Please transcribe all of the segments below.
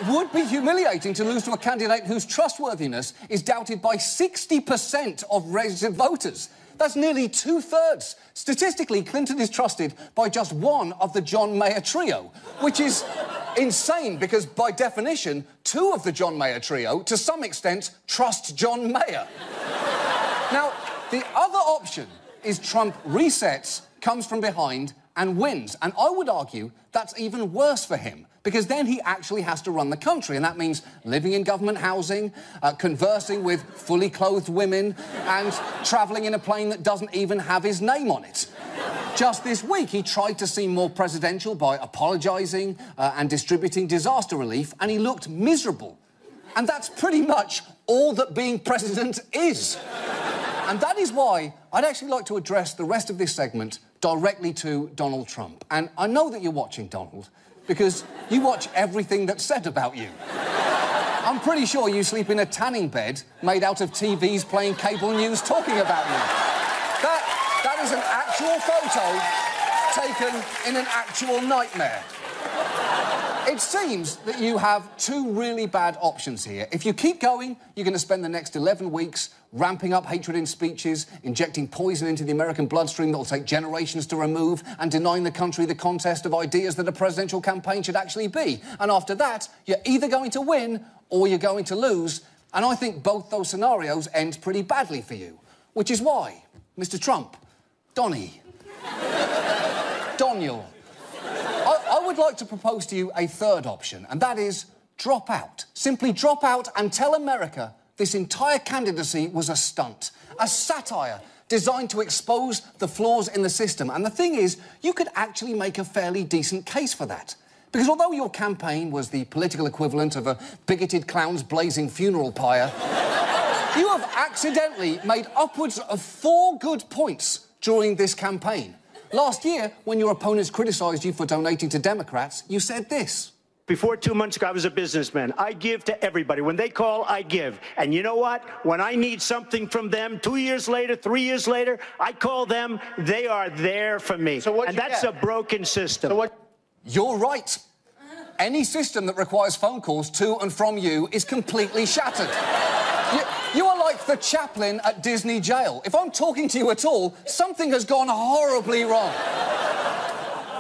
would be humiliating to lose to a candidate whose trustworthiness is doubted by 60% of registered voters. That's nearly two-thirds. Statistically, Clinton is trusted by just one of the John Mayer trio, which is insane because, by definition, two of the John Mayer trio, to some extent, trust John Mayer. Now, the other option is Trump resets, comes from behind and wins. And I would argue that's even worse for him, because then he actually has to run the country, and that means living in government housing, conversing with fully clothed women, and travelling in a plane that doesn't even have his name on it. Just this week, he tried to seem more presidential by apologising and distributing disaster relief, and he looked miserable. And that's pretty much all that being president is. And that is why I'd actually like to address the rest of this segment directly to Donald Trump. And I know that you're watching, Donald, because you watch everything that's said about you. I'm pretty sure you sleep in a tanning bed made out of TVs playing cable news talking about you. That is an actual photo taken in an actual nightmare. It seems that you have two really bad options here. If you keep going, you're going to spend the next 11 weeks ramping up hatred in speeches, injecting poison into the American bloodstream that will take generations to remove, and denying the country the contest of ideas that a presidential campaign should actually be. And after that, you're either going to win or you're going to lose. And I think both those scenarios end pretty badly for you. Which is why, Mr. Trump, Donnie, Doniel, I would like to propose to you a third option, and that is drop out. Simply drop out and tell America this entire candidacy was a stunt, a satire designed to expose the flaws in the system. And the thing is, you could actually make a fairly decent case for that. Because although your campaign was the political equivalent of a bigoted clown's blazing funeral pyre, you have accidentally made upwards of 4 good points during this campaign. Last year, when your opponents criticised you for donating to Democrats, you said this. Before 2 months ago, I was a businessman. I give to everybody. When they call, I give. And you know what? When I need something from them, 2 years later, 3 years later, I call them. They are there for me. And that's a broken system. So what? You're right. Any system that requires phone calls to and from you is completely shattered. You are like the chaplain at Disney jail. If I'm talking to you at all, something has gone horribly wrong.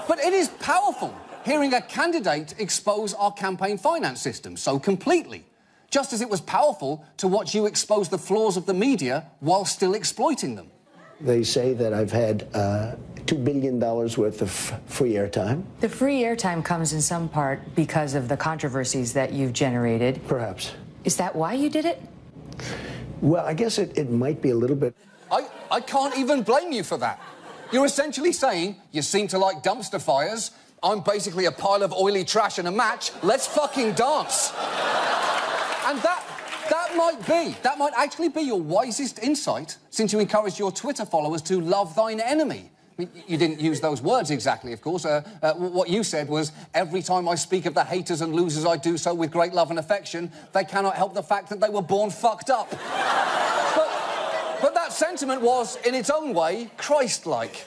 But it is powerful hearing a candidate expose our campaign finance system so completely. Just as it was powerful to watch you expose the flaws of the media while still exploiting them. They say that I've had $2 billion worth of free airtime. The free airtime comes in some part because of the controversies that you've generated. Perhaps. Is that why you did it? Well, I guess it might be a little bit. I can't even blame you for that. You're essentially saying you seem to like dumpster fires. I'm basically a pile of oily trash and a match. Let's fucking dance. And that might actually be your wisest insight since you encouraged your Twitter followers to love thine enemy. I mean, you didn't use those words exactly, of course. What you said was, every time I speak of the haters and losers, I do so with great love and affection. They cannot help the fact that they were born fucked up. But that sentiment was, in its own way, Christ-like.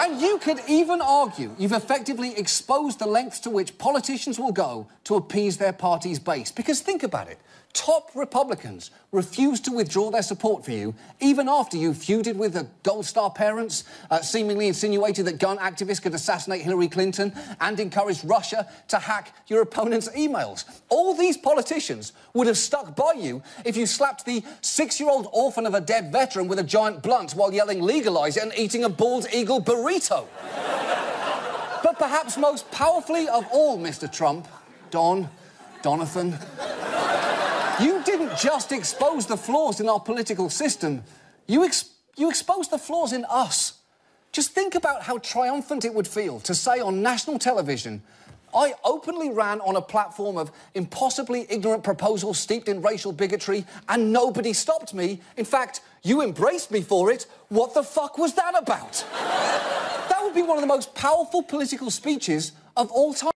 And you could even argue you've effectively exposed the lengths to which politicians will go to appease their party's base. Because think about it. Top Republicans refused to withdraw their support for you even after you feuded with the Gold Star parents, seemingly insinuated that gun activists could assassinate Hillary Clinton, and encouraged Russia to hack your opponent's emails. All these politicians would have stuck by you if you slapped the 6-year-old orphan of a dead veteran with a giant blunt while yelling "legalize it" and eating a bald eagle burrito. But perhaps most powerfully of all, Mr. Trump, Donathan, you didn't just expose the flaws in our political system. You exposed the flaws in us. Just think about how triumphant it would feel to say on national television, I openly ran on a platform of impossibly ignorant proposals steeped in racial bigotry and nobody stopped me. In fact, you embraced me for it. What the fuck was that about? That would be one of the most powerful political speeches of all time.